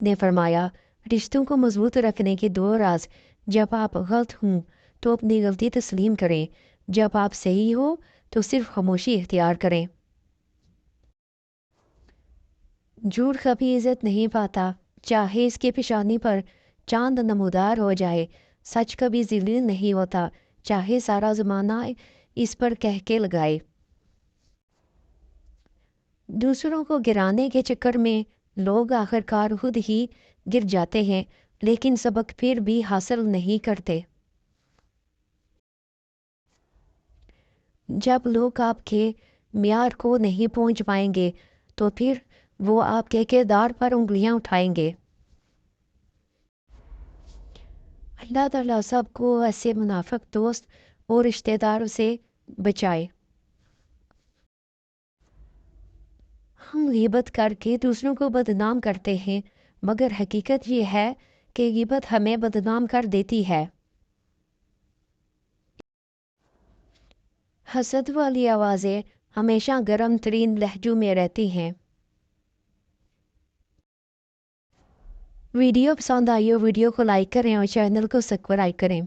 نے فرمایا، رشتوں کو مضبوط رکھنے کے دو راز: جب آپ غلط ہوں تو اپنی غلطی تسلیم کریں، جب آپ صحیح ہو تو صرف خاموشی اختیار کریں۔ جھوٹ کبھی عزت نہیں پاتا، چاہے اس کے پیشانی پر چاند نمودار ہو جائے۔ سچ کبھی ذلیل نہیں ہوتا، چاہے سارا زمانہ اس پر کہکے لگائے۔ دوسروں کو گرانے کے چکر میں لوگ آخرکار خود ہی گر جاتے ہیں، لیکن سبق پھر بھی حاصل نہیں کرتے۔ جب لوگ آپ کے معیار کو نہیں پہنچ پائیں گے تو پھر وہ آپ کے کردار پر انگلیاں اٹھائیں گے۔ اللہ تعالیٰ سب کو ایسے منافق دوست اور رشتہ داروں سے بچائے۔ ہم غیبت کر کے دوسروں کو بدنام کرتے ہیں، مگر حقیقت یہ ہے کہ غیبت ہمیں بدنام کر دیتی ہے۔ حسد والی آوازیں ہمیشہ گرم ترین لہجوں میں رہتی ہیں۔ ویڈیو پسند آئی ہو ویڈیو کو لائک کریں اور چینل کو سبسکرائب کریں۔